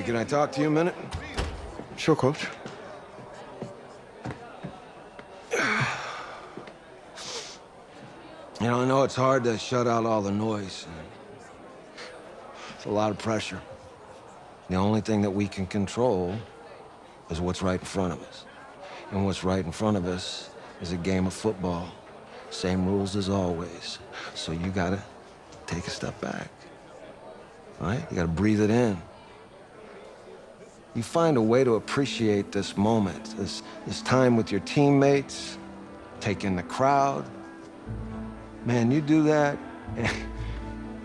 can I talk to you a minute? Sure, Coach. You know, I know it's hard to shut out all the noise. It's a lot of pressure. The only thing that we can control is what's right in front of us. And what's right in front of us is a game of football. Same rules as always. So you gotta take a step back. All right? You gotta breathe it in. You find a way to appreciate this moment, this time with your teammates, take in the crowd. Man, you do that,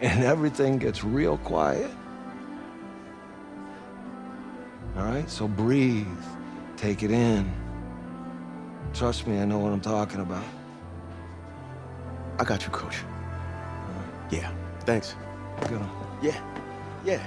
and everything gets real quiet. All right? So breathe. Take it in. Trust me, I know what I'm talking about. I got you, Coach. Yeah, thanks. Good. Yeah, yeah.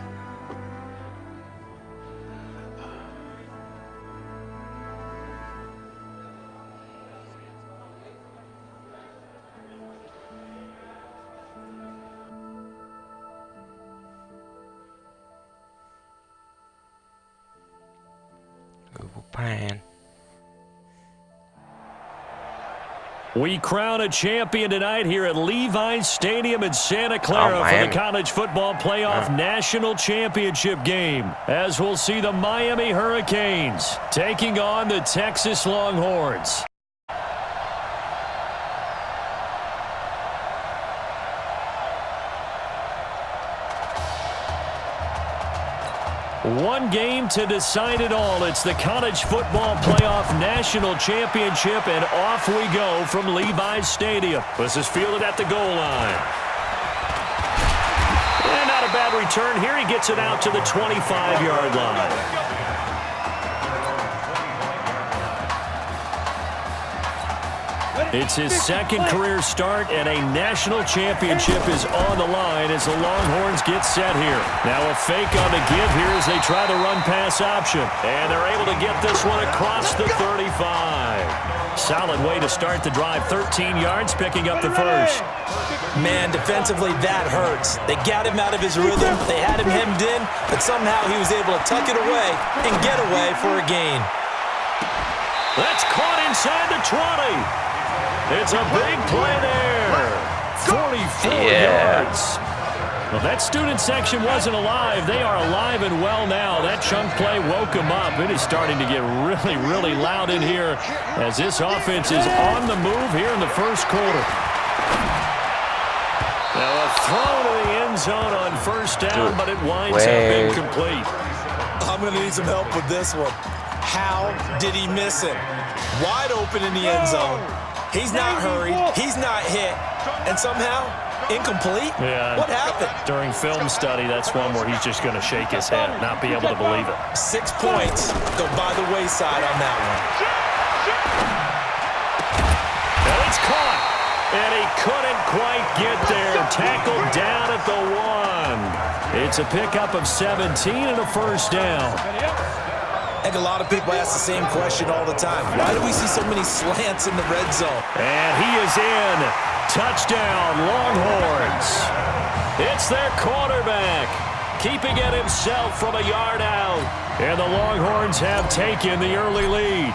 Google Pan. We crown a champion tonight here at Levi's Stadium in Santa Clara for the College Football Playoff National Championship game, as we'll see the Miami Hurricanes taking on the Texas Longhorns. One game to decide it all. It's the College Football Playoff National Championship, and off we go from Levi's Stadium. This is fielded at the goal line. And not a bad return here. He gets it out to the 25-yard line. It's his second career start, and a national championship is on the line as the Longhorns get set here. Now a fake on the give here as they try the run-pass option. And they're able to get this one across the 35. Solid way to start the drive. 13 yards, picking up the first. Man, defensively, that hurts. They got him out of his rhythm. They had him hemmed in, but somehow he was able to tuck it away and get away for a gain. That's caught inside the 20. It's a big play there. 44 yards. Well, that student section wasn't alive. They are alive and well now. That chunk play woke them up. It is starting to get really, really loud in here as this offense is on the move here in the first quarter. Now a throw to the end zone on first down, but it winds up incomplete. I'm going to need some help with this one. How did he miss it? Wide open in the end zone. He's not hurried, he's not hit, and somehow incomplete? Yeah. What happened? During film study, that's one where he's just going to shake his head, not be able to believe it. 6 points go by the wayside on that one. And it's caught, and he couldn't quite get there. Tackled down at the 1. It's a pickup of 17 and a first down. I think a lot of people ask the same question all the time. Why do we see so many slants in the red zone? And he is in. Touchdown, Longhorns. It's their quarterback, keeping it himself from a yard out. And the Longhorns have taken the early lead.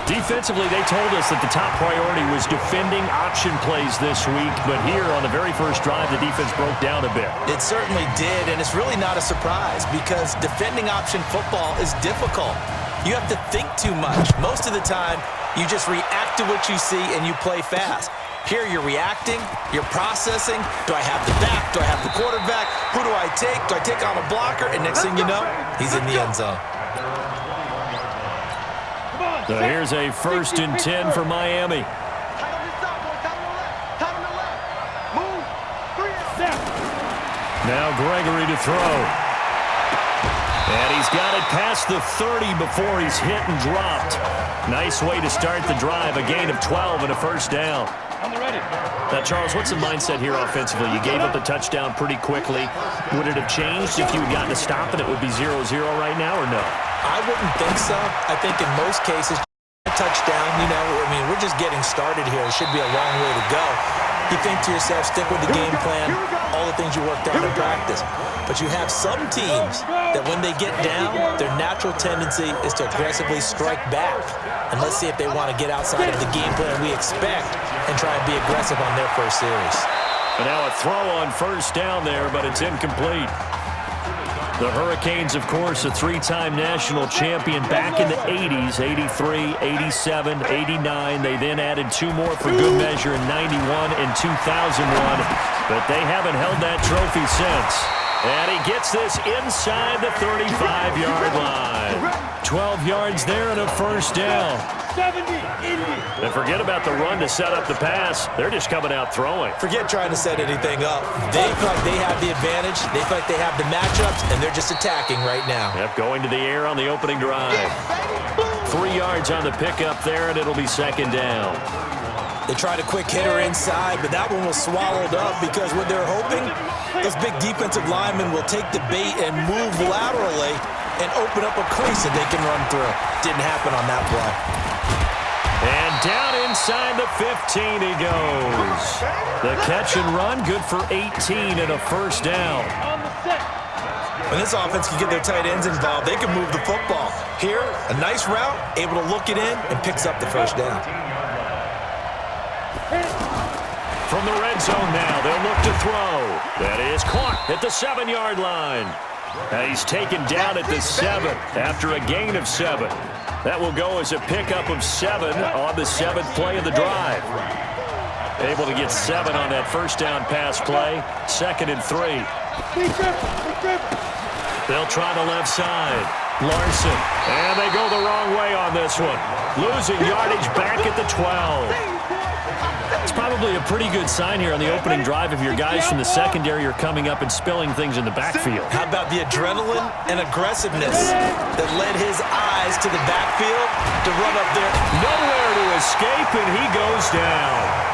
Defensively, they told us that the top priority was defending option plays this week, but here on the very first drive, the defense broke down a bit. It certainly did, and it's really not a surprise because defending option football is difficult. You have to think too much. Most of the time, you just react to what you see and you play fast. Here you're reacting, you're processing. Do I have the back? Do I have the quarterback? Who do I take? Do I take on a blocker? And next thing you know, he's in the end zone. So here's a 1st and 10 for Miami. Now Gregory to throw. And he's got it past the 30 before he's hit and dropped. Nice way to start the drive. A gain of 12 and a first down. Now, Charles, what's the mindset here offensively? You gave up the touchdown pretty quickly. Would it have changed if you had gotten a stop and it would be 0-0 right now, or no? I wouldn't think so. I think in most cases, a touchdown, you know, I mean, we're just getting started here. It should be a long way to go. You think to yourself, stick with the game plan, all the things you worked on in practice. But you have some teams that when they get down, their natural tendency is to aggressively strike back. And let's see if they want to get outside of the game plan we expect and try and be aggressive on their first series. And now a throw on first down there, but it's incomplete. The Hurricanes, of course, a three-time national champion back in the 80s, 83, 87, 89. They then added two more for good measure in 91 and 2001. But they haven't held that trophy since. And he gets this inside the 35-yard line. 12 yards there and a first down. And forget about the run to set up the pass. They're just coming out throwing. Forget trying to set anything up. They feel like they have the advantage. They feel like they have the matchups, and they're just attacking right now. Yep, going to the air on the opening drive. 3 yards on the pickup there, and it'll be second down. They tried a quick hitter inside, but that one was swallowed up because what they're hoping, those big defensive linemen will take the bait and move laterally and open up a crease that they can run through. Didn't happen on that play. And down inside the 15 he goes. The catch and run, good for 18 and a first down. When this offense can get their tight ends involved, they can move the football. Here, a nice route, able to look it in, and picks up the first down. From the red zone now, they'll look to throw. That is caught at the 7-yard line. And he's taken down at the 7 after a gain of 7. That will go as a pickup of 7 on the 7th play of the drive. Able to get 7 on that first down pass play. 2nd and 3. They'll try the left side. Larson. And they go the wrong way on this one. Losing yardage back at the 12. It's probably a pretty good sign here on the opening drive if your guys from the secondary are coming up and spilling things in the backfield. How about the adrenaline and aggressiveness that led his eyes to the backfield to run up there? Nowhere to escape, and he goes down.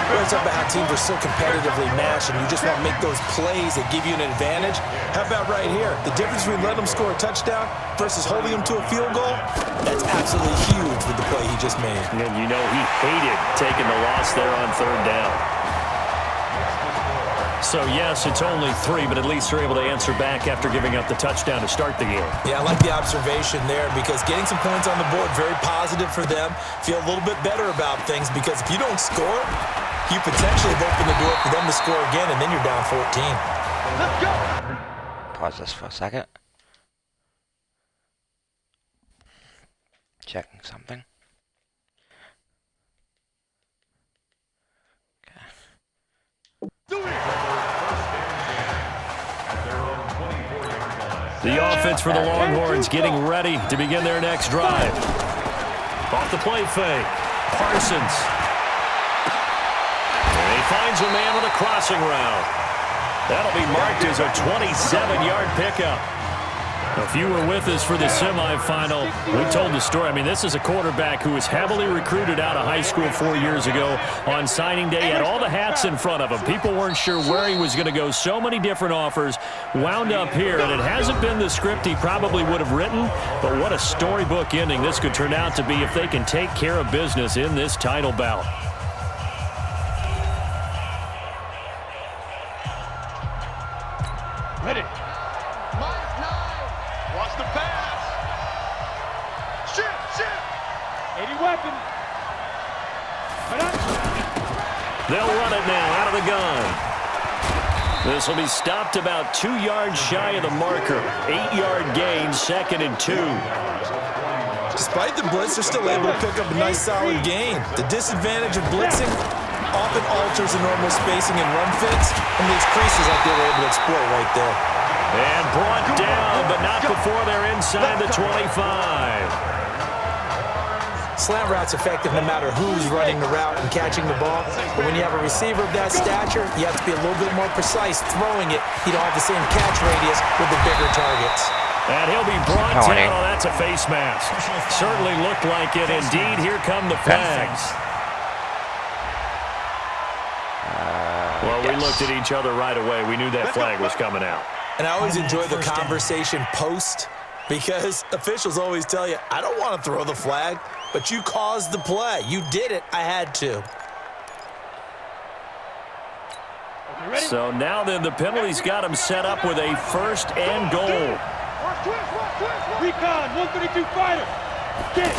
We're talking about how teams are so competitively matched and you just want to make those plays that give you an advantage. How about right here? The difference between letting them score a touchdown versus holding them to a field goal, that's absolutely huge with the play he just made. And you know he hated taking the loss there on third down. So, yes, it's only 3, but at least they're able to answer back after giving up the touchdown to start the game. Yeah, I like the observation there because getting some points on the board, very positive for them. Feel a little bit better about things because if you don't score, you potentially have opened the door for them to score again, and then you're down 14. Let's go! Pause this for a second. Checking something. The offense for the Longhorns getting ready to begin their next drive. Off the play fake. Parsons. And he finds a man with a crossing route. That'll be marked as a 27-yard pickup. If you were with us for the semifinal, we told the story. I mean, this is a quarterback who was heavily recruited out of high school 4 years ago. On signing day, had all the hats in front of him. People weren't sure where he was going to go. So many different offers. Wound up here, and it hasn't been the script he probably would have written, but what a storybook ending this could turn out to be if they can take care of business in this title bout. Ready. Watch the pass. Shit. 80 weapon. They'll run it now out of the gun. This will be stopped about 2 yards shy of the marker. 8-yard gain, 2nd and 2. Despite the blitz, they're still able to pick up a nice solid gain. The disadvantage of blitzing often alters the normal spacing and run fits and leaves creases like they were able to exploit right there. And brought down, but not before they're inside the 25. Slant route's effective no matter who's running the route and catching the ball. But when you have a receiver of that stature, you have to be a little bit more precise throwing it. You don't have the same catch radius with the bigger targets. And he'll be brought down. Oh, that's a face mask. Certainly looked like it. Indeed, here come the flags. Well, we looked at each other right away. We knew that flag was coming out. And I always enjoy the conversation post because officials always tell you, I don't want to throw the flag, but you caused the play. You did it. I had to. So now then the penalty's got him set up with a 1st and goal. Recon, 132 fighter. Get it.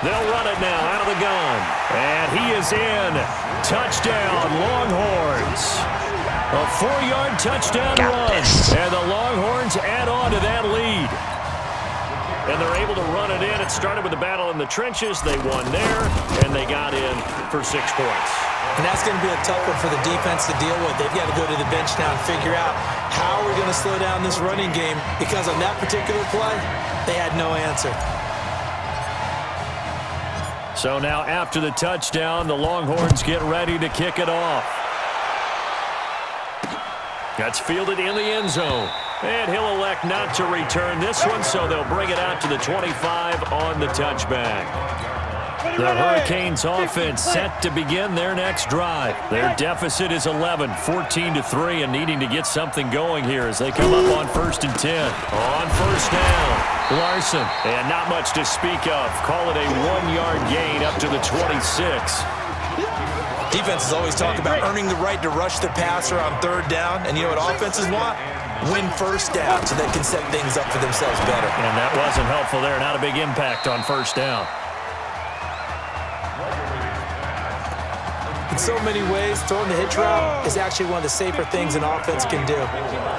They'll run it now out of the gun. And he is in. Touchdown, Longhorns. A 4-yard touchdown run. And the Longhorns add on to that lead. And they're able to run it in. It started with a battle in the trenches. They won there, and they got in for 6 points. And that's going to be a tough one for the defense to deal with. They've got to go to the bench now and figure out how we're going to slow down this running game, because on that particular play, they had no answer. So now after the touchdown, the Longhorns get ready to kick it off. That's fielded in the end zone. And he'll elect not to return this one, so they'll bring it out to the 25 on the touchback. The Hurricanes offense set to begin their next drive. Their deficit is 11, 14-3, and needing to get something going here as they come up on 1st and 10. On 1st down, Larson, and not much to speak of. Call it a 1-yard gain up to the 26. Defenses always talk about earning the right to rush the passer on 3rd down, and you know what offenses want? Win 1st down so they can set things up for themselves better. And that wasn't helpful there. Not a big impact on 1st down. In so many ways, throwing the hitch route is actually one of the safer things an offense can do.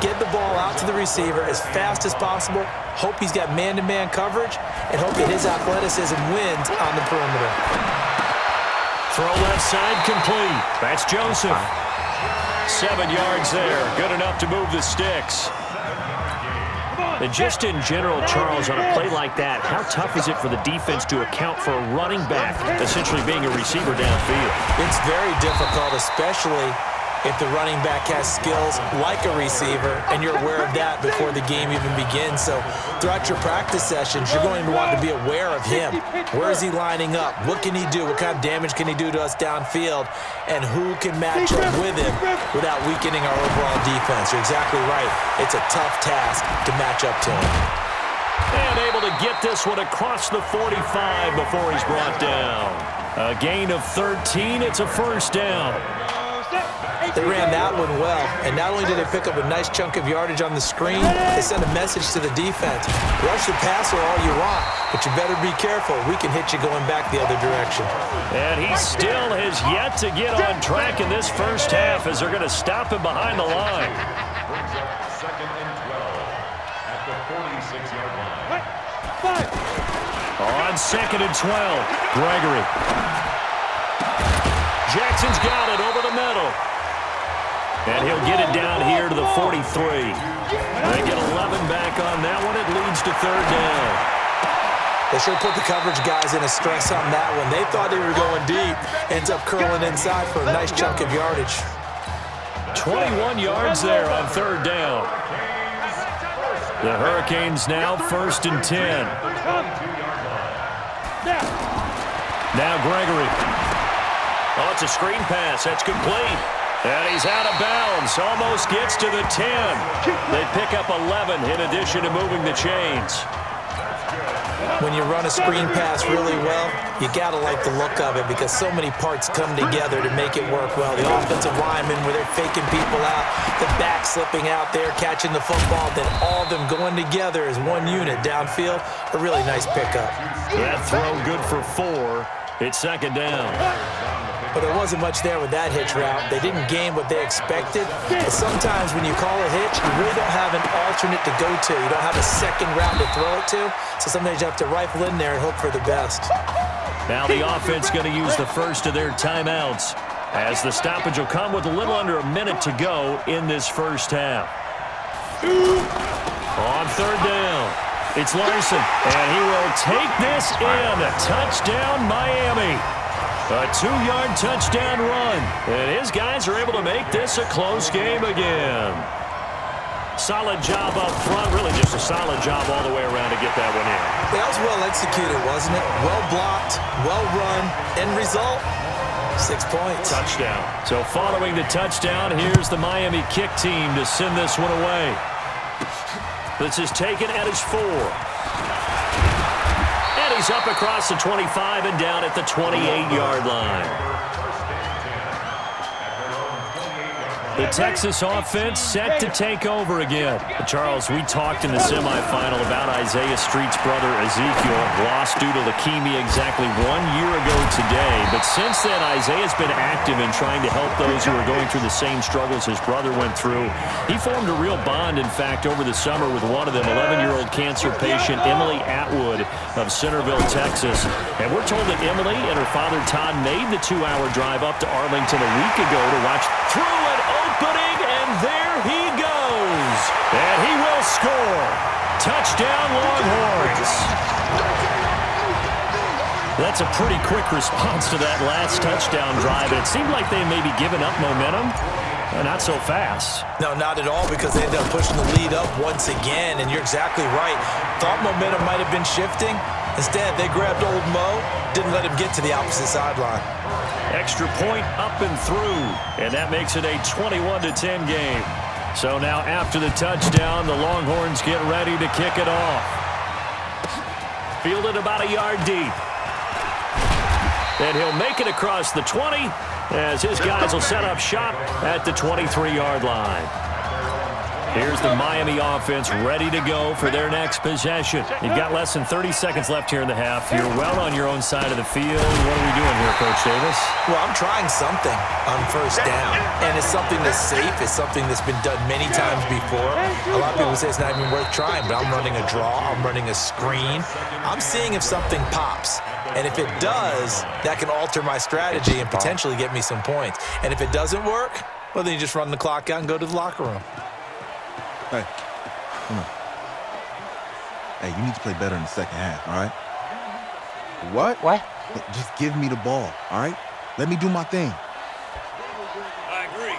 Get the ball out to the receiver as fast as possible, hope he's got man-to-man coverage, and hope that his athleticism wins on the perimeter. Throw left side complete. That's Joseph. 7 yards there. Good enough to move the sticks. And just in general, Charles, on a play like that, how tough is it for the defense to account for a running back essentially being a receiver downfield? It's very difficult, especially if the running back has skills like a receiver, and you're aware of that before the game even begins. So throughout your practice sessions, you're going to want to be aware of him. Where is he lining up? What can he do? What kind of damage can he do to us downfield? And who can match up with him without weakening our overall defense? You're exactly right. It's a tough task to match up to him. And able to get this one across the 45 before he's brought down. A gain of 13. It's a 1st down. They ran that one well, and not only did they pick up a nice chunk of yardage on the screen, they sent a message to the defense. Rush the passer all you want, but you better be careful. We can hit you going back the other direction. And he still has yet to get on track in this 1st half as they're going to stop him behind the line. 2nd and 12 at the 46-yard line. On 2nd and 12, Gregory. Jackson's got it over the middle. And he'll get it down here to the 43. They get 11 back on that one. It leads to 3rd down. They sure put the coverage guys in a stress on that one. They thought they were going deep. Ends up curling inside for a nice chunk of yardage. 21 yards there on 3rd down. The Hurricanes now 1st and 10. Now Gregory. Oh, it's a screen pass. That's complete. And he's out of bounds. Almost gets to the 10. They pick up 11 in addition to moving the chains. When you run a screen pass really well, you got to like the look of it because so many parts come together to make it work well. The offensive linemen, where they're faking people out, the back slipping out there, catching the football, then all of them going together as one unit downfield. A really nice pickup. That throw good for 4. It's 2nd down. But there wasn't much there with that hitch route. They didn't gain what they expected. But sometimes when you call a hitch, you really don't have an alternate to go to. You don't have a second route to throw it to. So sometimes you have to rifle in there and hope for the best. Now the offense going to use the first of their timeouts, as the stoppage will come with a little under a minute to go in this 1st half. On 3rd down, it's Larson, and he will take this in. Touchdown, Miami. A 2-yard touchdown run, and his guys are able to make this a close game again. Solid job up front, really just a solid job all the way around to get that one in. That was well executed, wasn't it? Well blocked, well run, end result, 6 points. Touchdown. So following the touchdown, here's the Miami kick team to send this one away. This is taken at his 4. And he's up across the 25 and down at the 28-yard line. The Texas offense set to take over again. Charles, we talked in the semifinal about Isaiah Street's brother Ezekiel, lost due to leukemia exactly 1 year ago today. But since then, Isaiah's been active in trying to help those who are going through the same struggles his brother went through. He formed a real bond, in fact, over the summer with one of them, 11-year-old cancer patient Emily Atwood of Centerville, Texas. And we're told that Emily and her father Todd made the 2-hour drive up to Arlington a week ago to watch through an opening, and there he goes. And he will score. Touchdown, Longhorns. That's a pretty quick response to that last touchdown drive. It seemed like they may be giving up momentum. Not so fast. No, not at all, because they ended up pushing the lead up once again, and you're exactly right. Thought momentum might have been shifting. Instead, they grabbed old Mo, didn't let him get to the opposite sideline. Extra point up and through, and that makes it a 21-10 game. So now after the touchdown, the Longhorns get ready to kick it off. Fielded about a yard deep. And he'll make it across the 20 as his guys will set up shop at the 23-yard line. Here's the Miami offense ready to go for their next possession. You've got less than 30 seconds left here in the half. You're well on your own side of the field. What are we doing here, Coach Davis? Well, I'm trying something on first down, and it's something that's safe. It's something that's been done many times before. A lot of people say it's not even worth trying, but I'm running a draw. I'm running a screen. I'm seeing if something pops. And if it does, that can alter my strategy and potentially get me some points. And if it doesn't work, well, then you just run the clock out and go to the locker room. Hey, come on. Hey, you need to play better in the second half, all right? What? What? Just give me the ball, all right? Let me do my thing. I agree.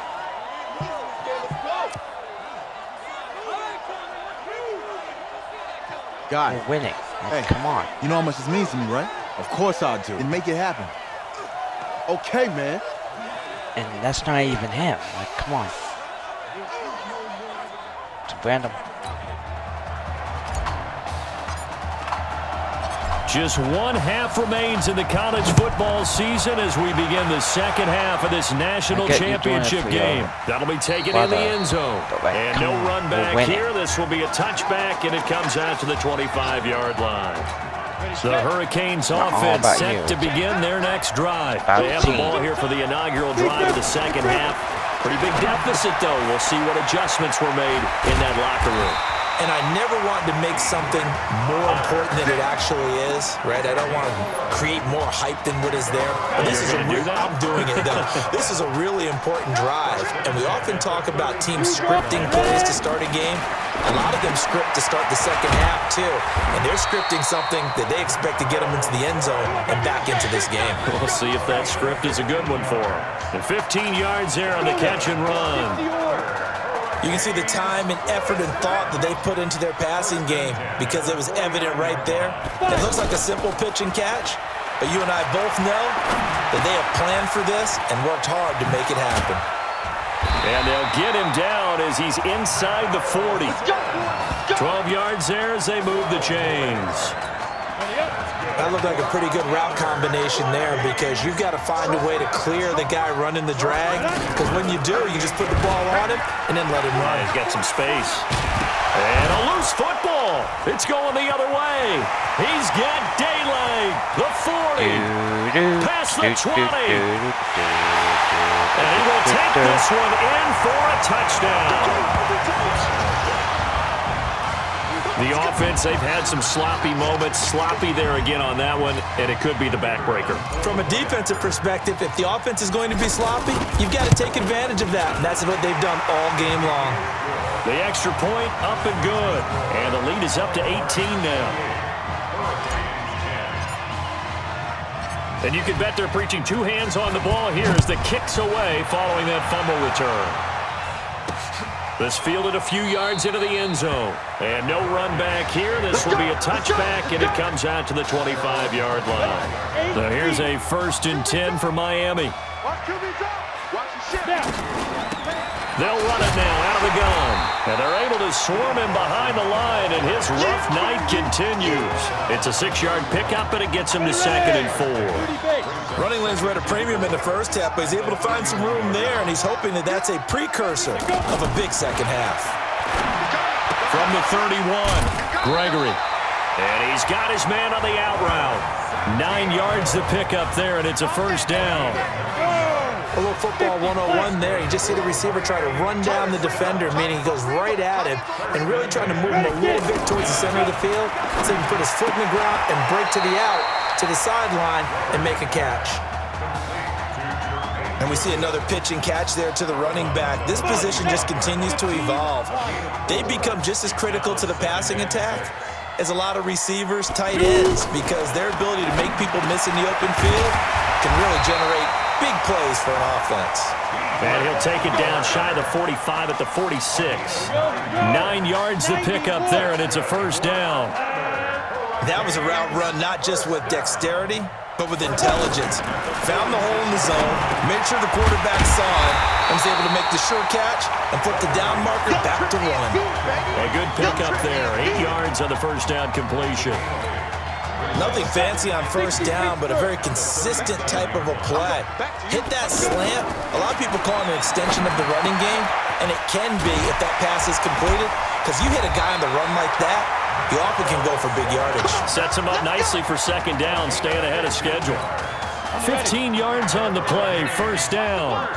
Got We're it. winning. Hey. Come on. You know how much this means to me, right? Of course I do. Then make it happen. Okay, man. And that's not even him. Like, come on. It's random. Just one half remains in the college football season as we begin the second half of this national I get you doing it championship for game. your That'll be taken in brother. the end zone. But, like, And come no on, run we're back winning. here. This will be a touchback, and it comes out to the 25-yard line. The Hurricanes Not all offense about set you. to begin their next drive. About They have the team. ball here for the inaugural drive of the second half. Pretty big deficit, though. We'll see what adjustments were made in that locker room. And I never want to make something more important than it actually is, right? I don't want to create more hype than what is there. But this is You're gonna do that? I'm doing it, though. This is a really important drive. And we often talk about teams scripting plays to start a game. A lot of them script to start the second half, too. And they're scripting something that they expect to get them into the end zone and back into this game. We'll see if that script is a good one for them. And 15 yards there on the catch and run. You can see the time and effort and thought that they put into their passing game because it was evident right there. It looks like a simple pitch and catch, but you and I both know that they have planned for this and worked hard to make it happen. And they'll get him down as he's inside the 40. 12 yards there as they move the chains. That looked like a pretty good route combination there because you've got to find a way to clear the guy running the drag, because when you do, you just put the ball on him and then let him run. He's got some space. And a loose football. It's going the other way. He's got daylight. The 40. Past the 20. And he will take this one in for a touchdown. The offense, they've had some sloppy moments. Sloppy there again on that one, and it could be the backbreaker. From a defensive perspective, if the offense is going to be sloppy, you've got to take advantage of that. And that's what they've done all game long. The extra point up and good. And the lead is up to 18 now. And you can bet they're preaching two hands on the ball here as the kick's away following that fumble return. This fielded a few yards into the end zone. And no run back here. This will be a touchback, and it comes out to the 25-yard line. So here's a 1st and 10 for Miami. They'll run it now out of the gun. And they're able to swarm him behind the line, and his rough night continues. It's a 6-yard pickup, and it gets him to 2nd and 4. Running lanes were at a premium in the first half, but he's able to find some room there, and he's hoping that that's a precursor of a big second half. From the 31, Gregory. And he's got his man on the out route. 9 yards to pick up there, and it's a first down. A little football 101 there. You just see the receiver try to run down the defender, meaning he goes right at him and really trying to move him a little bit towards the center of the field so he can put his foot in the ground and break to the out, to the sideline, and make a catch. And we see another pitch and catch there to the running back. This position just continues to evolve. They become just as critical to the passing attack as a lot of receivers, tight ends, because their ability to make people miss in the open field can really generate big plays for an offense. And he'll take it down shy of the 45 at the 46. 9 yards to pick up there, and it's a first down. That was a route run not just with dexterity, but with intelligence. Found the hole in the zone, made sure the quarterback saw it, and was able to make the sure catch and flip the down marker back to one. A good pickup there. 8 yards on the first down completion. Nothing fancy on first down, but a very consistent type of a play. Hit that slant. A lot of people call it an extension of the running game, and it can be if that pass is completed, because you hit a guy on the run like that, you often can go for big yardage. Sets him up nicely for second down, staying ahead of schedule. 15 yards on the play, first down.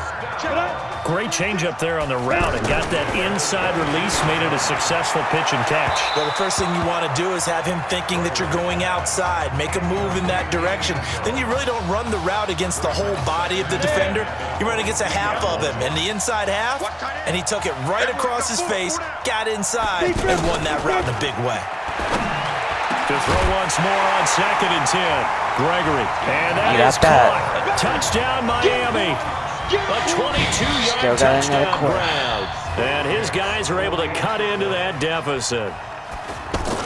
Great change up there on the route and got that inside release, made it a successful pitch and catch. Well, the first thing you want to do is have him thinking that you're going outside, make a move in that direction. Then you really don't run the route against the whole body of the defender. You run against a half of him, and the inside half, and he took it right across his face, got inside, and won that route in a big way. To throw once more on 2nd and 10. Gregory. And that is caught. Touchdown, Miami. A 22-yard touchdown grab. And his guys are able to cut into that deficit.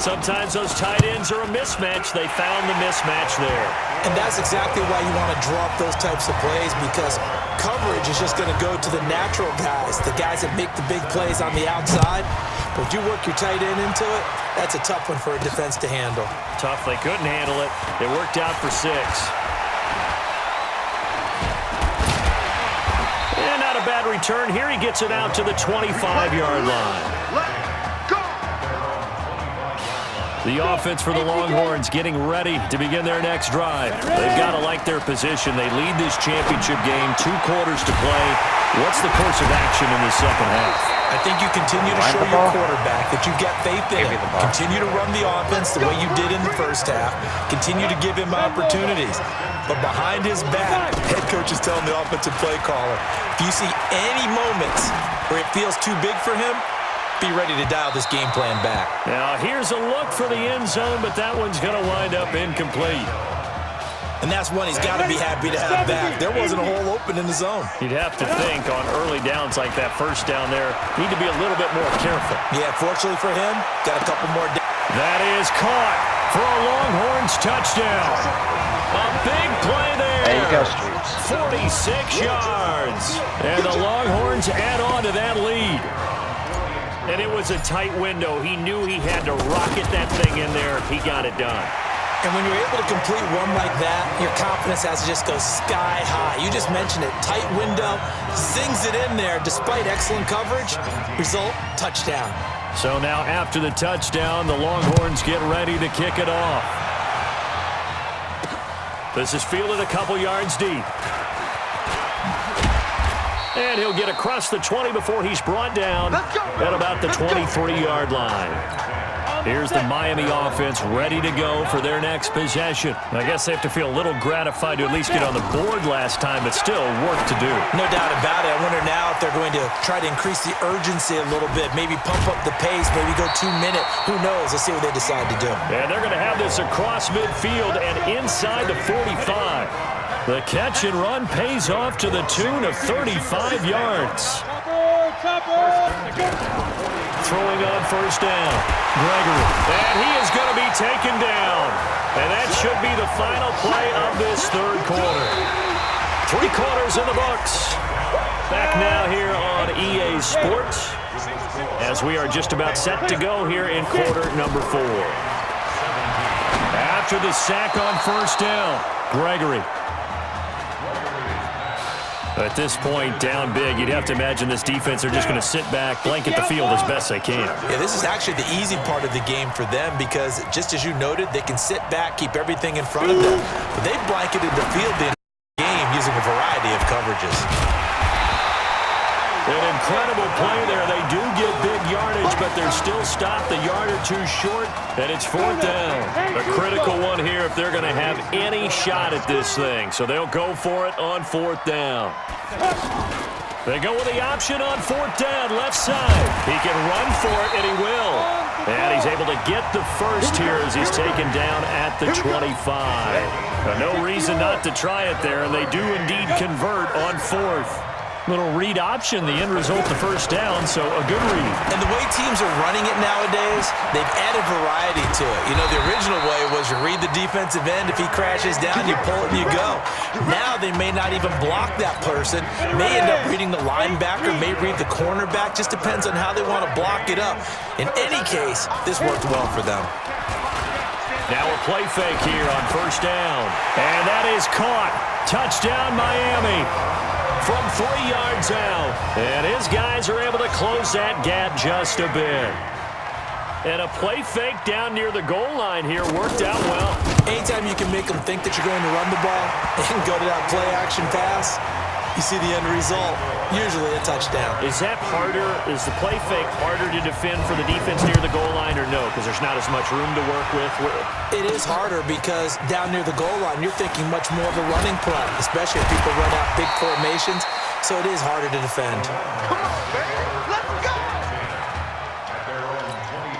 Sometimes those tight ends are a mismatch. They found the mismatch there. And that's exactly why you want to draw up those types of plays, because coverage is just going to go to the natural guys, the guys that make the big plays on the outside. But you work your tight end into it, that's a tough one for a defense to handle. Tough. They couldn't handle it. It worked out for 6. And not a bad return. Here he gets it out to the 25-yard line. The offense for the Longhorns getting ready to begin their next drive. They've got to like their position. They lead this championship game, 2 quarters to play. What's the course of action in the second half? I think you continue to show your quarterback that you've got faith in him. Continue to run the offense the way you did in the first half. Continue to give him opportunities. But behind his back, head coach is telling the offensive play caller, if you see any moments where it feels too big for him, be ready to dial this game plan back. Now, here's a look for the end zone, but that one's going to wind up incomplete. And that's one he's got to be happy to have back. There wasn't a hole open in the zone. You'd have to think on early downs like that first down there, need to be a little bit more careful. Yeah, fortunately for him, got a couple more. That is caught for a Longhorns touchdown. A big play there. There you go, Streets. 46 yards. And the Longhorns add on to that lead. And it was a tight window. He knew he had to rocket that thing in there. He got it done. And when you're able to complete one like that, your confidence has to just go sky high. You just mentioned it. Tight window, zings it in there despite excellent coverage. Result, touchdown. So now after the touchdown, the Longhorns get ready to kick it off. This is fielded a couple yards deep. And he'll get across the 20 before he's brought down at about the 23-yard line. Here's the Miami offense ready to go for their next possession. I guess they have to feel a little gratified to at least get on the board last time, but still work to do. No doubt about it. I wonder now if they're going to try to increase the urgency a little bit, maybe pump up the pace, maybe go 2 minute. Who knows? Let's see what they decide to do. And they're going to have this across midfield and inside the 45. The catch and run pays off to the tune of 35 yards. Throwing on first down, Gregory. And he is going to be taken down. And that should be the final play of this third quarter. 3 quarters in the books. Back now here on EA Sports as we are just about set to go here in quarter number 4. After the sack on first down, Gregory. At this point, down big, you'd have to imagine this defense are just going to sit back, blanket the field as best they can. Yeah, this is actually the easy part of the game for them because, just as you noted, they can sit back, keep everything in front of them. But they've blanketed the field the game using a variety of coverages. An incredible play there. They do get big yardage, but they're still stopped a yard or two short, and it's 4th down. A critical one here if they're going to have any shot at this thing. So they'll go for it on 4th down. They go with the option on 4th down, left side. He can run for it, and he will. And he's able to get the first here as he's taken down at the 25. No reason not to try it there, and they do indeed convert on 4th. Little read option, the end result, the first down, so a good read. And the way teams are running it nowadays, they've added variety to it. You know, the original way was you read the defensive end. If he crashes down, you pull it and you go. Now they may not even block that person. May end up reading the linebacker, may read the cornerback. Just depends on how they want to block it up. In any case, this worked well for them. Now a play fake here on first down. And that is caught. Touchdown, Miami. From 3 yards out. And his guys are able to close that gap just a bit. And a play fake down near the goal line here worked out well. Anytime you can make them think that you're going to run the ball and go to that play-action pass, you see the end result, usually a touchdown. Is that harder? Is the play fake harder to defend for the defense near the goal line or no? Because there's not as much room to work with? It is harder because down near the goal line, you're thinking much more of a running play, especially if people run out big formations. So it is harder to defend. Come on, baby. Let's go!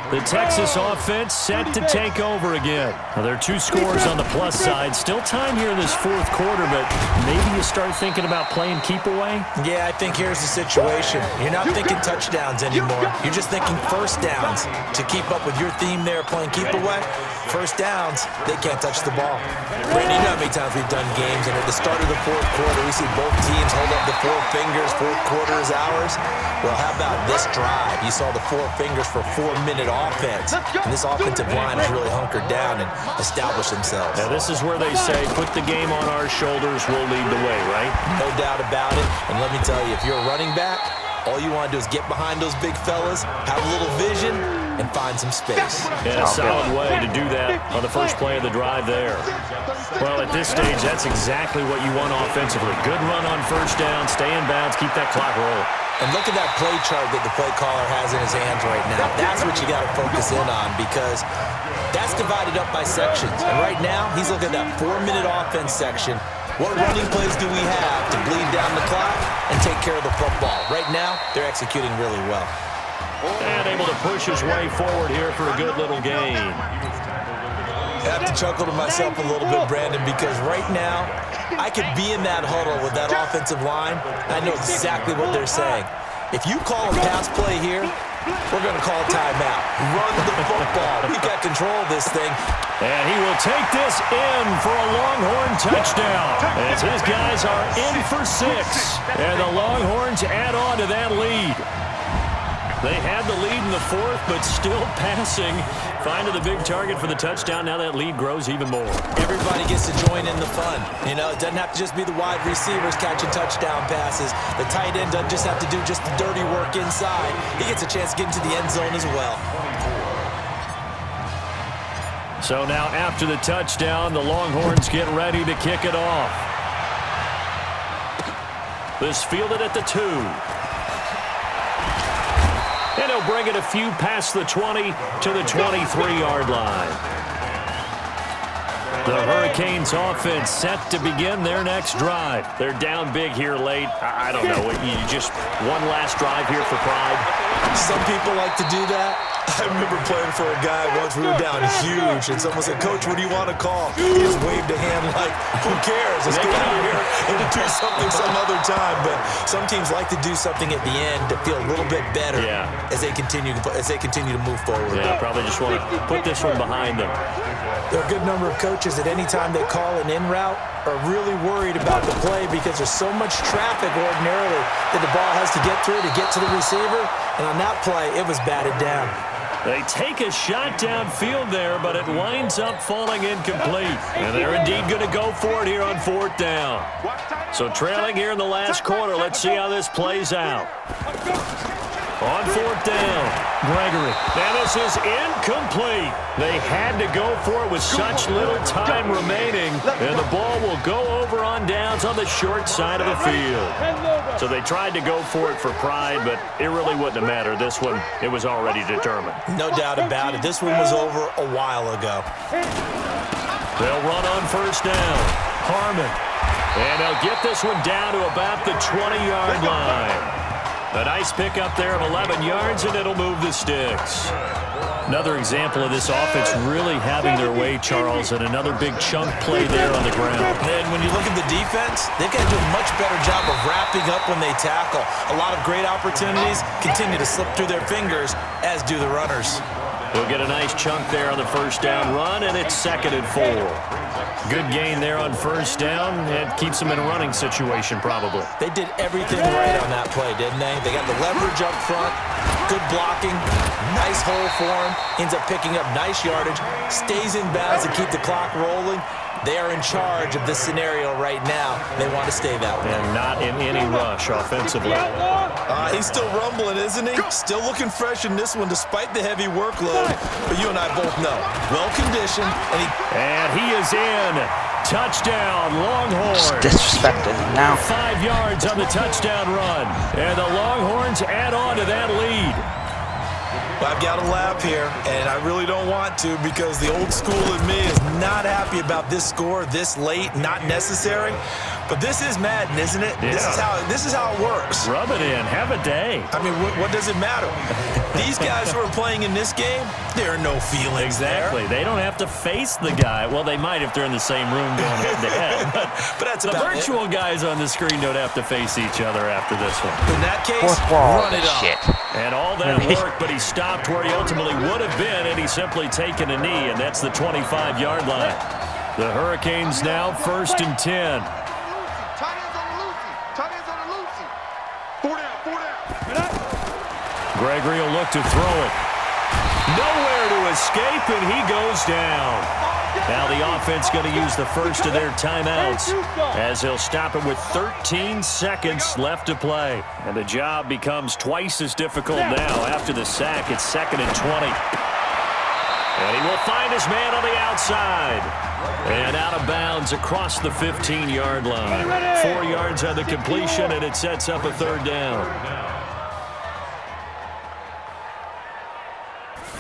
The Texas offense set to take over again. Well, there are 2 scores on the plus side. Still time here in this 4th quarter, but maybe you start thinking about playing keep away? Yeah, I think here's the situation. You're not thinking touchdowns anymore. You're just thinking first downs. To keep up with your theme there, playing keep away, first downs, they can't touch the ball. Brandon, you know how many times we've done games, and at the start of the 4th quarter, we see both teams hold up the 4 fingers, 4th quarter is ours. Well, how about this drive? You saw the 4 fingers for 4-minute offense. And this offensive line has really hunkered down and established themselves. Now, this is where they say, put the game on our shoulders, we'll lead the way, right? No doubt about it. And let me tell you, if you're a running back, all you want to do is get behind those big fellas, have a little vision, and find some space. And a solid way to do that on the first play of the drive there. Well, at this stage, that's exactly what you want offensively. Good run on first down, stay in bounds, keep that clock rolling. And look at that play chart that the play caller has in his hands right now. That's what you got to focus in on because that's divided up by sections. And right now, he's looking at that 4-minute offense section. What running plays do we have to bleed down the clock and take care of the football? Right now, they're executing really well. And able to push his way forward here for a good little gain. I have to chuckle to myself a little bit, Brandon, because right now, I could be in that huddle with that offensive line. I know exactly what they're saying. If you call a pass play here, we're going to call timeout. Run the football. We've got control of this thing. And he will take this in for a Longhorn touchdown as his guys are in for 6. And the Longhorns add on to that lead. They had the lead in the 4th, but still passing. Finding the big target for the touchdown. Now that lead grows even more. Everybody gets to join in the fun. You know, it doesn't have to just be the wide receivers catching touchdown passes. The tight end doesn't just have to do just the dirty work inside. He gets a chance to get into the end zone as well. So now after the touchdown, the Longhorns get ready to kick it off. This fielded at the 2. And he'll bring it a few past the 20 to the 23-yard line. The Hurricanes offense set to begin their next drive. They're down big here late. I don't know. You just one last drive here for pride. Some people like to do that. I remember playing for a guy once. We were down huge, and someone said, "Coach, what do you want to call?" He just waved a hand like, "Who cares? Let's get out of here and do something some other time." But some teams like to do something at the end to feel a little bit better as they continue to move forward. Yeah, probably just want to put this one behind them. There are a good number of coaches that any time they call an in route are really worried about the play because there's so much traffic ordinarily that the ball has to get through to get to the receiver. And on that play, it was batted down. They take a shot downfield there, but it winds up falling incomplete. And they're indeed going to go for it here on 4th down. So trailing here in the last quarter, let's see how this plays out. On 4th down, Gregory. And this is incomplete. They had to go for it with such little time remaining. And the ball will go over on downs on the short side of the field. So they tried to go for it for pride, but it really wouldn't have mattered. This one, it was already determined. No doubt about it. This one was over a while ago. They'll run on 1st down. Harmon. And they'll get this one down to about the 20-yard line. A nice pickup there of 11 yards, and it'll move the sticks. Another example of this offense really having their way, Charles, and another big chunk play there on the ground. And when you look at the defense, they've got to do a much better job of wrapping up when they tackle. A lot of great opportunities continue to slip through their fingers, as do the runners. We'll get a nice chunk there on the 1st down run, and it's 2nd and 4. Good gain there on 1st down. It keeps them in a running situation, probably. They did everything right on that play, didn't they? They got the leverage up front, good blocking, nice hole for him, ends up picking up nice yardage, stays in bounds to keep the clock rolling. They are in charge of this scenario right now. They want to stay that way. And not in any rush offensively. He's still rumbling, isn't he? Still looking fresh in this one despite the heavy workload. But you and I both know, well-conditioned. And he is in. Touchdown, Longhorns. Disrespected now. 5 yards on the touchdown run. And the Longhorns add on to that lead. I've got to laugh here, and I really don't want to because the old school in me is not happy about this score this late, not necessary. But this is Madden, isn't it? Yeah. This is how it works. Rub it in. Have a day. I mean, what does it matter? These guys who are playing in this game, there are no feelings Exactly. there. They don't have to face the guy. Well, they might if they're in the same room going head-to-head. But that's the about virtual it. guys on the screen don't have to face each other after this one. In that case, 4th wall. run it on. Shit. And all that work, but he stopped where he ultimately would have been, and he's simply taken a knee, and that's the 25-yard line. The Hurricanes now 1st and 10. Gregory will look to throw it. Nowhere to escape, and he goes down. Now the offense going to use the first of their timeouts as they'll stop it with 13 seconds left to play. And the job becomes twice as difficult now after the sack. It's 2nd and 20. And he will find his man on the outside. And out of bounds across the 15-yard line. 4 yards on the completion, and it sets up a 3rd down.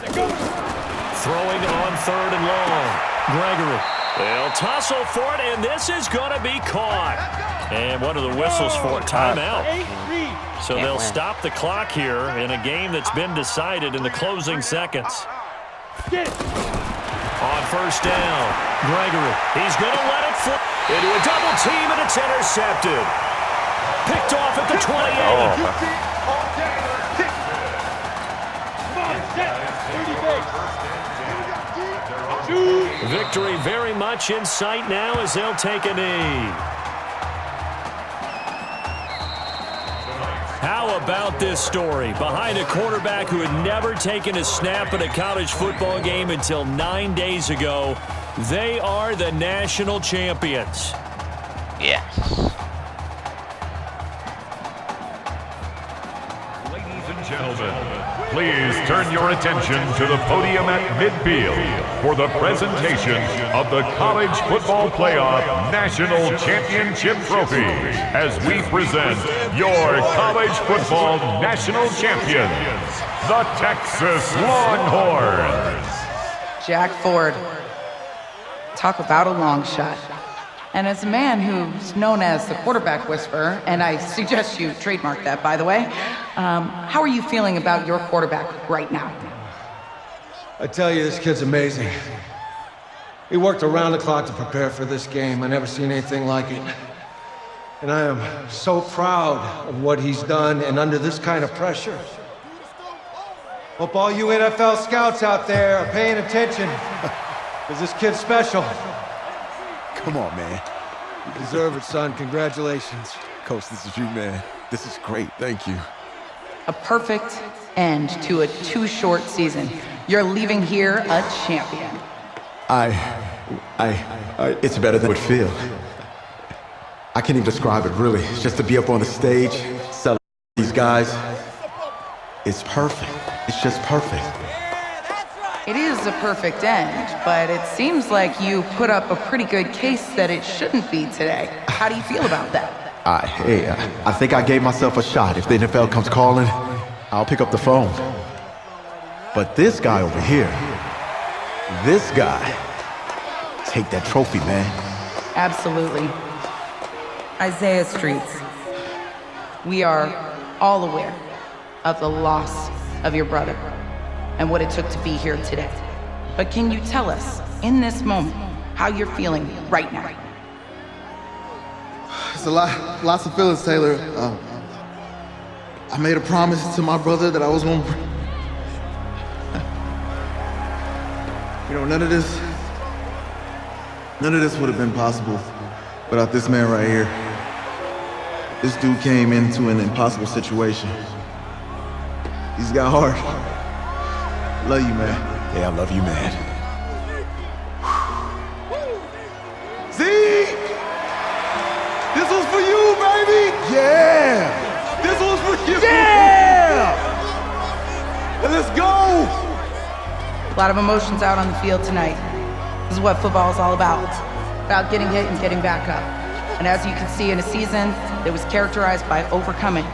Throwing on 3rd and long. Gregory. They'll tussle for it, and this is going to be caught. And what are the whistles for? Timeout. So they'll stop the clock here in a game that's been decided in the closing seconds. On 1st down, Gregory. He's going to let it fly into a double team, and it's intercepted. Picked off at the 28. Victory very much in sight now as they'll take a knee. How about this story? Behind a quarterback who had never taken a snap at a college football game until 9 days ago, they are the national champions. Yes. Ladies and gentlemen, please turn your attention to the podium at midfield for the presentation of the College Football Playoff National Championship Trophy as we present your college football national champions, the Texas Longhorns. Jack Ford. Talk about a long shot. And as a man who's known as the quarterback whisperer, and I suggest you trademark that, by the way, how are you feeling about your quarterback right now? I tell you, this kid's amazing. He worked around the clock to prepare for this game. I never seen anything like it. And I am so proud of what he's done, and under this kind of pressure. Hope all you NFL scouts out there are paying attention, because this kid's special. Come on, man. You deserve it, son. Congratulations. Coach, this is you, man. This is great. Thank you. A perfect end to a too short season. You're leaving here a champion. It's better than it would feel. I can't even describe it, really. It's just to be up on the stage, celebrate these guys. It's perfect. It's just perfect. It is a perfect end, but it seems like you put up a pretty good case that it shouldn't be today. How do you feel about that? I think I gave myself a shot. If the NFL comes calling, I'll pick up the phone. But this guy over here, this guy, take that trophy, man. Absolutely. Isaiah Streets, we are all aware of the loss of your brother and what it took to be here today. But can you tell us, in this moment, how you're feeling right now? It's lots of feelings, Taylor. I made a promise to my brother that I was gonna, none of this would have been possible without this man right here. This dude came into an impossible situation. He's got heart. Love you, man. Yeah, I love you, man. See? This was for you, baby! Yeah! This was for you! Yeah! And let's go! A lot of emotions out on the field tonight. This is what football is all about getting hit and getting back up. And as you can see, in a season that was characterized by overcoming,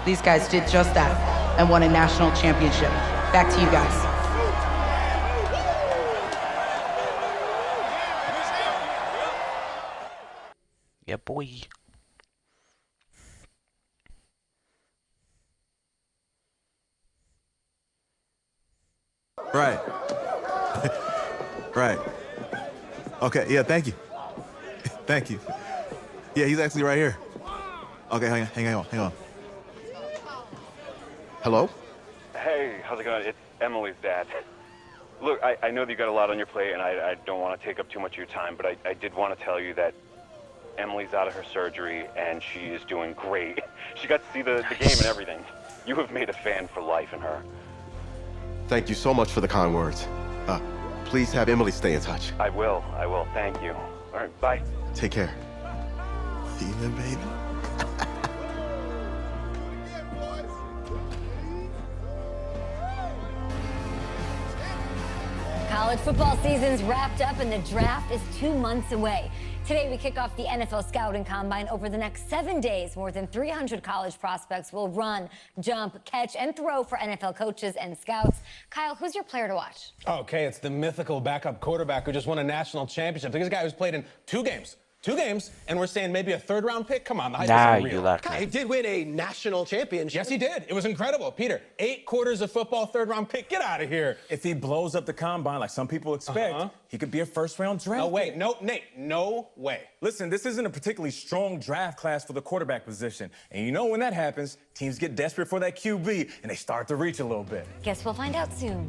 these guys did just that and won a national championship. Back to you guys. Yeah, boy. Right. Right. Okay, yeah, thank you. Thank you. Yeah, he's actually right here. Okay, hang on. Hello? Hey, how's it going? It's Emily's dad. Look, I know that you got a lot on your plate, and I don't want to take up too much of your time, but I did want to tell you that Emily's out of her surgery, and she is doing great. She got to see the game and everything. You have made a fan for life in her. Thank you so much for the kind words. Please have Emily stay in touch. I will. Thank you. All right, bye. Take care. Even, baby. College football season's wrapped up and the draft is 2 months away. Today, we kick off the NFL Scouting Combine. Over the next 7 days, more than 300 college prospects will run, jump, catch, and throw for NFL coaches and scouts. Kyle, who's your player to watch? Okay, it's the mythical backup quarterback who just won a national championship. This guy who's played in two games, and we're saying maybe a third-round pick? Come on, the hype is unreal. He did win a national championship. Yes, he did. It was incredible. Peter, 8 quarters of football, third-round pick. Get out of here. If he blows up the combine like some people expect, he could be a first-round draft No way. pick. No, Nate, no way. Listen, this isn't a particularly strong draft class for the quarterback position. And you know when that happens, teams get desperate for that QB, and they start to reach a little bit. Guess we'll find out soon.